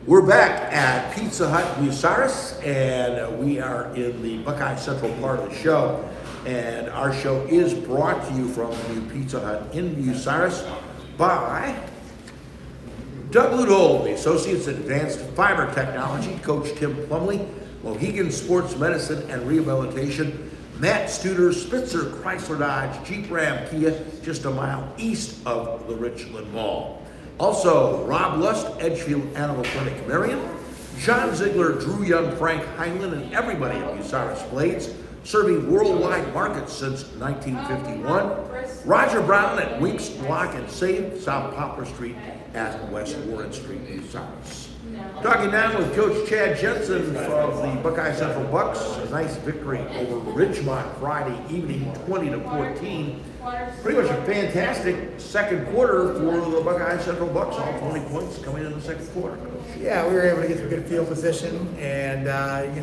We're back at Pizza Hut Bucyrus, and we are in the Buckeye Central part of the show. And our show is brought to you from the new Pizza Hut in Bucyrus by Doug Ludold, the Associates in Advanced Fiber Technology, Coach Tim Plumley, Mohegan Sports Medicine and Rehabilitation, Matt Studer, Spitzer Chrysler Dodge, Jeep Ram Kia, just a mile east of the Richland Mall. Also, Rob Lust, Edgefield Animal Clinic Marion, John Ziegler, Drew Young, Frank Heinlein, and everybody at Bucyrus Blades, serving worldwide markets since 1951. Roger Brown at Winks Block and Save, South Poplar Street at West Warren Street, Bucyrus. Talking now with Coach Chad Jensen of the Buckeye Central Bucks. A nice victory over Ridgemont Friday evening, 20-14. Pretty much a fantastic second quarter for the Buckeye Central Bucks. All 20 points coming in the second quarter. Yeah, we were able to get some good field position, and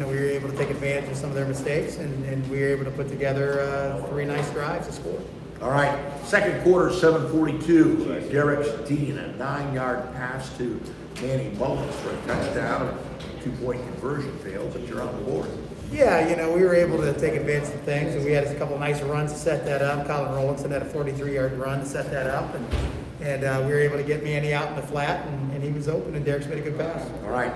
we were able to take advantage of some of their mistakes, and we were able to put together 3 nice drives to score. All right, second quarter, 7:42. Derek Dean, a 9-yard pass to Manny Mullins for a touchdown. 2-point conversion failed, but you're on the board. Yeah, we were able to take advantage of things, and we had a couple nice runs to set that up. Colin Rollinson had a 43-yard run to set that up, and we were able to get Manny out in the flat, and he was open, and Derek's made a good pass. All right.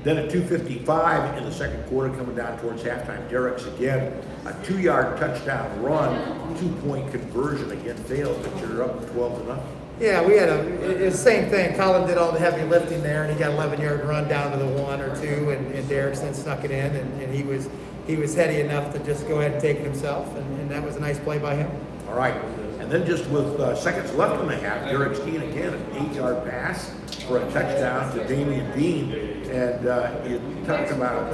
Then at 2:55 in the second quarter, coming down towards halftime, Derek's again, a 2-yard touchdown run, 2-point conversion again failed, but you're up 12-0. Yeah, we had it's the same thing. Colin did all the heavy lifting there, and he got 11-yard run down to the 1 or 2, and Derek's then snuck it in, and he was heady enough to just go ahead and take it himself, and that was a nice play by him. All right. And then just with seconds left in the half, Derek Dean again, an 8-yard pass for a touchdown to Damian Dean. And you talked about,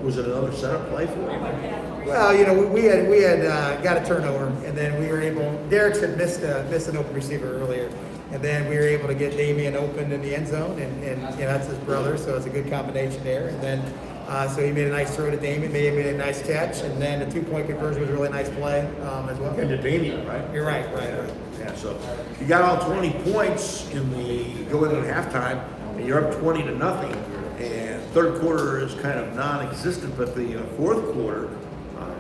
was it another setup play for him? Well, we had got a turnover, and then we were able. Derek's had missed an open receiver earlier, and then we were able to get Damian open in the end zone, and that's his brother, so it's a good combination there. And then so he made a nice throw to Damian, made a nice catch, and then the 2-point conversion was a really nice play as well. And to Damian, right? You're right. Yeah, so you got all 20 points in the going into halftime, and you're up 20-0. And third quarter is kind of non-existent, but the fourth quarter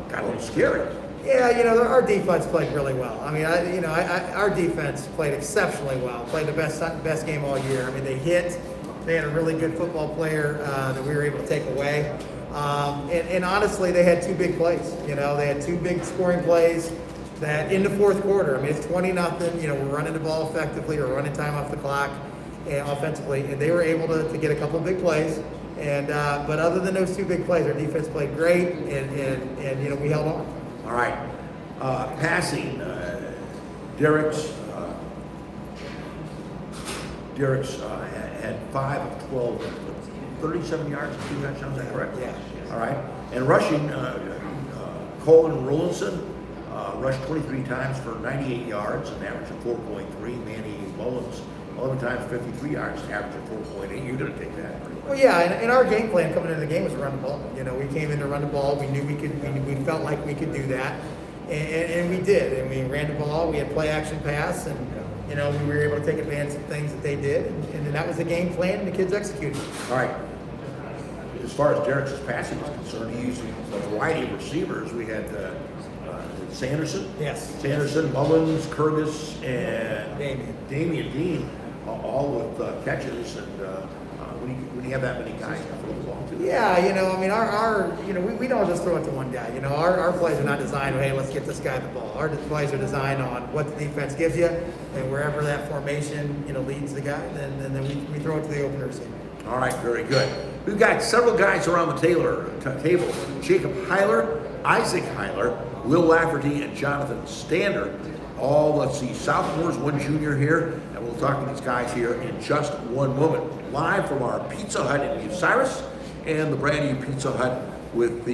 got a little scary. Yeah, our defense played really well. I mean, our defense played exceptionally well. Played the best game all year. I mean, they hit. They had a really good football player that we were able to take away. And honestly, they had 2 big plays. They had 2 big scoring plays that in the fourth quarter. I mean, it's 20-0. We're running the ball effectively. We're running time off the clock offensively. And they were able to get a couple of big plays. And but other than those 2 big plays, our defense played great, and we held on. All right. Passing, Derek's had 5 of 12, 37 yards, 2 touchdowns. Is that correct? Yeah. All right. And rushing, Colin Rollinson rushed 23 times for 98 yards, an average of 4.3. Manny Mullins 11 times, 53 yards, average of 4.8. You're going to take that. Well, yeah, and our game plan coming into the game was to run the ball. We came in to run the ball. We knew we could. We felt like we could do that, and we did. And we ran the ball. We had play action pass, and we were able to take advantage of things that they did, and that was the game plan, and the kids executed. All right. As far as Derek's passing is concerned, he used a variety of receivers. We had Sanderson. Yes. Sanderson, Mullins, Curtis, and Damian Dean, all with catches. And when you have that many guys, you throw the ball too. Yeah, we don't just throw it to one guy. Our plays are not designed, hey, let's get this guy the ball. Our plays are designed on what the defense gives you, and wherever that formation, leads the guy, then we throw it to the open receiver. All right, very good. We've got several guys around the table. Jacob Hiler, Isaac Heiler, Will Lafferty, and Jonathan Stander. All, let's see, sophomores, 1 junior here, and we'll talk to these guys here in just one moment. Live from our Pizza Hut in Bucyrus and the brand new Pizza Hut with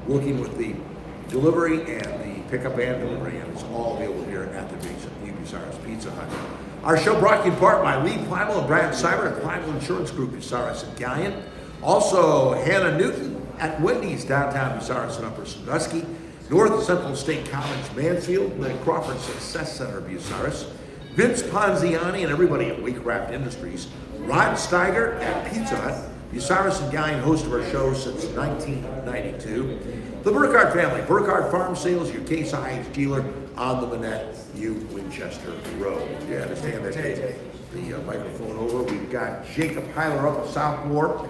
working with the delivery and the pickup and delivery, and it's all available here at the new Bucyrus Pizza Hut. Our show brought to you in part by Lee Plymel and Brad Cyber at Plymel Insurance Group, Bucyrus and Gallion. Also, Hannah Newton at Wendy's, downtown Bucyrus and Upper Sandusky. North Central State College, Mansfield, the Crawford Success Center, Bucyrus. Vince Ponziani and everybody at Waycraft Industries, Rod Steiger at Pizza Hut, Bucyrus and Gallion, host of our show since 1992. The Burkhardt family, Burkhardt Farm Sales, your Case IH dealer on the Manette U Winchester Road. You understand that? The microphone over. We've got Jacob Hiler up at sophomore.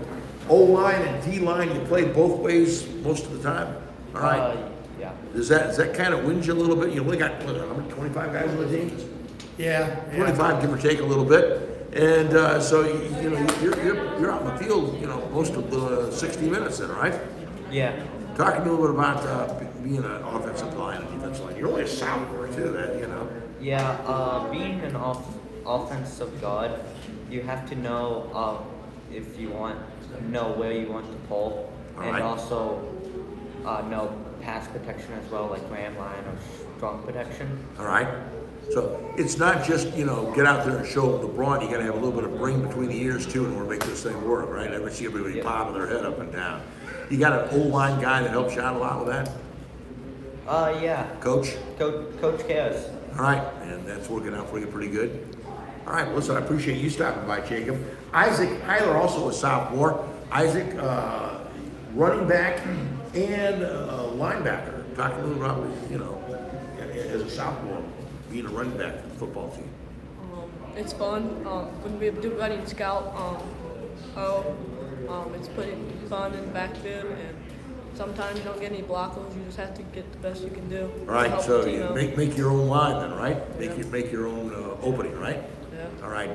O-line and D-line, you play both ways most of the time? All right. Yeah. Does that kind of whinge you a little bit? You only got, what, 25 guys on the team? Yeah. 25, give or take a little bit. And so, you know, you're out in the field, you know, most of the 60 minutes then, right? Yeah. Talk to me a little bit about being an offensive line and defensive line. You're only a sophomore too, that, you know. Yeah, being an offensive guard, you have to know if you know where you want to pull, All and right. also know pass protection as well, like ram line or strong protection. All right. So it's not just, you know, get out there and show them the brawn. You got to have a little bit of brain between the ears too in order to make this thing work, right? I see everybody popping their head up and down. You got an O-line guy that helps you out a lot with that? Yeah. Coach? Coach cares. All right, and that's working out for you pretty good. All right, listen, I appreciate you stopping by, Jacob. Isaac Heiler, also a sophomore. Isaac, running back and linebacker. Talk a little about, you know, as a sophomore, being a running back for the football team. It's fun. When we do running scout, it's pretty fun in the backfield, and sometimes you don't get any blockers. You just have to get the best you can do. All right, help so the team you out. make your own line then, right? Make your own opening, right? Yeah. All right.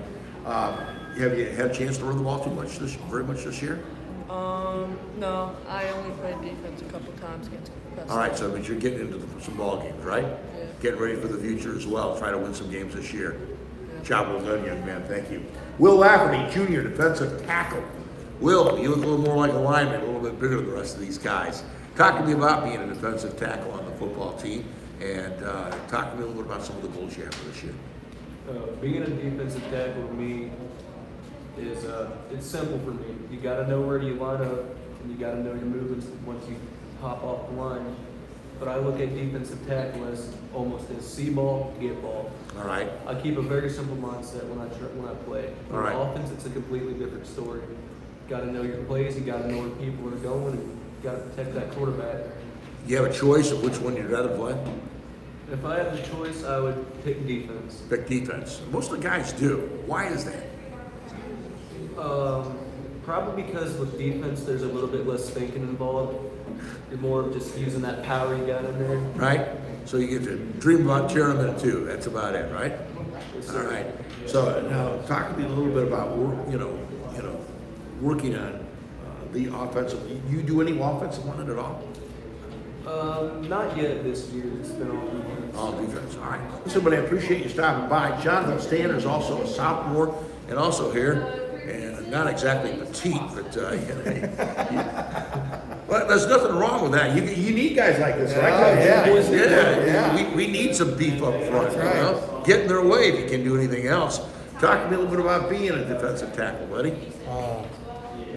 Have you had a chance to run the ball very much this year? No, I only played defense a couple times against Preston. All right, so but you're getting into some ball games, right? Yeah. Getting ready for the future as well. Try to win some games this year. Yeah. Job well done, young man. Thank you. Will Lafferty, junior defensive tackle. Will, you look a little more like a lineman, a little bit bigger than the rest of these guys. Talk to me about being a defensive tackle on the football team, and talk to me a little bit about some of the goals you have for this year. Being a defensive tackle to me is it's simple for me. You got to know where you line up, and you got to know your movements once you hop off the line. But I look at defensive tackle as almost as see ball, get ball. All right. I keep a very simple mindset when I play. All right. On offense, it's a completely different story. You got to know your plays. You got to know where people are going, and you got to protect that quarterback. You have a choice of which one you'd rather play? If I had the choice, I would pick defense. Pick defense. Most of the guys do. Why is that? Probably because with defense, there's a little bit less thinking involved. You're more of just using that power you got in there. Right? So you get to dream about tearing them in two. That's about it, right? Yes, All sir. right. So now talk to me a little bit about working on the offensive. You do any offensive line at all? Not yet this year. It's been all defense. All defense. All right. Listen, but I appreciate you stopping by. Jonathan Standers, also a sophomore, and also here, and not exactly petite, but well, there's nothing wrong with that. You need guys like this, right? Yeah. We need some beef up front. That's right. You know? Get in their way if you can do anything else. Talk to me a little bit about being a defensive tackle, buddy.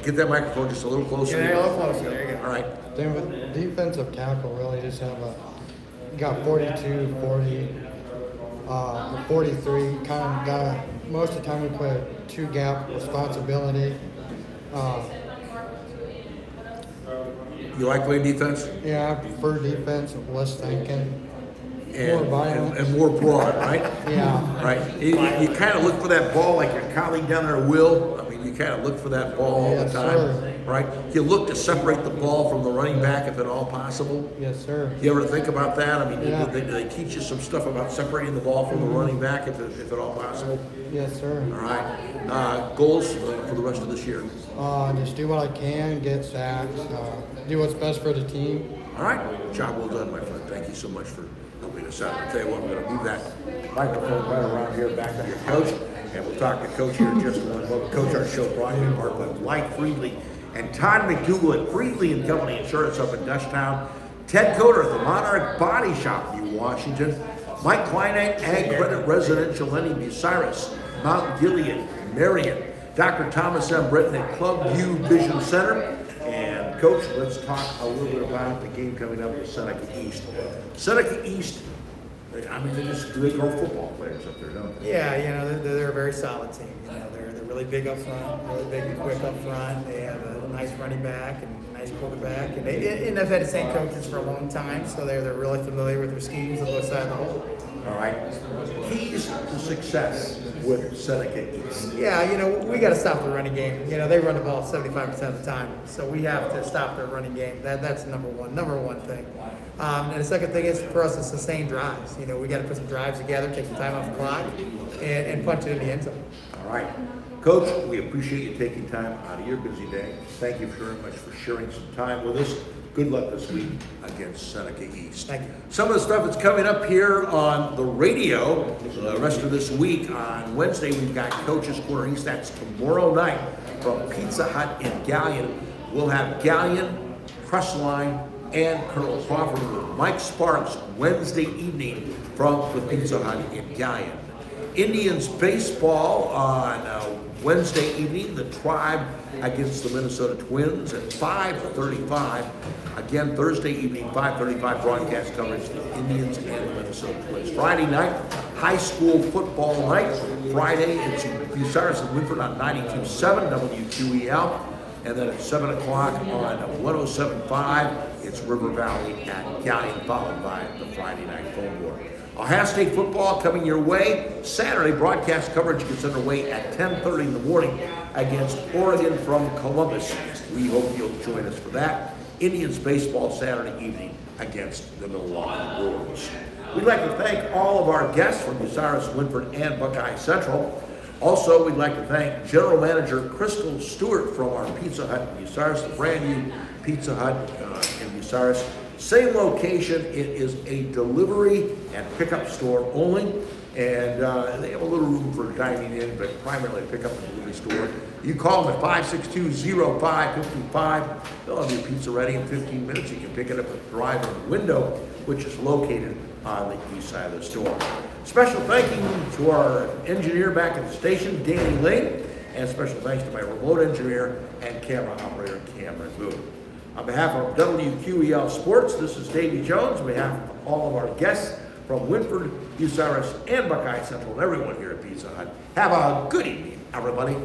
Get that microphone just a little closer. Yeah, a little closer. There you go. All right. Then with defensive tackle, really just have you got 42, 40, 43. Kind of got most of the time we play a two gap responsibility. You like playing defense? Yeah, I prefer defense, less thinking, more And violence. more broad, right? Yeah. Right. You kind of look for that ball like your colleague down there, Will. I mean, you kind of look for that ball all the Yes, time, sir. right? You look to separate the ball from the running back if at all possible. Yes, sir. You ever think about that? I mean, Yeah. do they teach you some stuff about separating the ball from the running back if at all possible? Yes, sir. All right. Goals for the rest of this year. Just do what I can, get sacks, do what's best for the team. All right. Job well done, my friend. Thank you so much for helping us out. I'll tell you what, we're going to move that microphone right around here back to your coach, and we'll talk to Coach here in just a moment. Well, Coach, our show brought to you in part by Mike Friedley and Todd McDougal at Friedley and Company Insurance up in Dutchtown. Ted Coder at the Monarch Body Shop, New Washington. Mike Kleinite, Ag Credit Residential Lending, Bucyrus, Mount Gilead, Marion. Dr. Thomas M. Britton at Club View Vision Center. And Coach, let's talk a little bit about the game coming up with Seneca East. Seneca East I mean, they grow football players up there, don't they? Yeah, they're a very solid team. They're really big up front, really big and quick up front. They have a nice running back and a nice quarterback, and they've had the same coaches for a long time, so they're really familiar with their schemes on both sides of the ball. All right. Keys to success with Seneca East. Yeah, we got to stop the running game. They run the ball 75% of the time, so we have to stop their running game. That's number one thing. And the second thing is for us to sustain drives. We got to put some drives together, take some time off the clock, and punch it in the end zone. All right. Coach, we appreciate you taking time out of your busy day. Thank you very much for sharing some time with us. Good luck this week against Seneca East. Thank you. Some of the stuff that's coming up here on the radio the rest of this week. On Wednesday, we've got Coach's Corner East. That's tomorrow night from Pizza Hut in Gallion. We'll have Gallion, Crestline, and Colonel Crawford with Mike Sparks Wednesday evening from the Pizza Hut in Gallion. Indians baseball on Wednesday evening, the Tribe against the Minnesota Twins at 5:35. Again, Thursday evening, 5:35 broadcast coverage of the Indians and the Minnesota Twins. Friday night, high school football night. Friday, it's Bucyrus and Winford on 92.7 WQEL. And then at 7 o'clock on 107.5, it's River Valley at Gallion, followed by the Friday night phone war. Ohio State football coming your way. Saturday broadcast coverage gets underway at 10:30 in the morning against Oregon from Columbus. We hope you'll join us for that. Indians baseball Saturday evening against the Milwaukee Brewers. We'd like to thank all of our guests from Bucyrus, Winford, and Buckeye Central. Also, we'd like to thank General Manager Crystal Stewart from our Pizza Hut in Bucyrus, the brand new Pizza Hut in Bucyrus. Same location. It is a delivery and pickup store only, and they have a little room for dining in, but primarily a pickup and delivery store. You call them at 562-0555. They'll have your pizza ready in 15 minutes. You can pick it up at the drive-in window, which is located on the east side of the store. Special thank you to our engineer back at the station, Danny Lane, and special thanks to my remote engineer and camera operator, Cameron Boone. On behalf of WQEL Sports, this is Davey Jones. On behalf of all of our guests from Winford, Bucyrus, and Buckeye Central, and everyone here at Pizza Hut, have a good evening, everybody.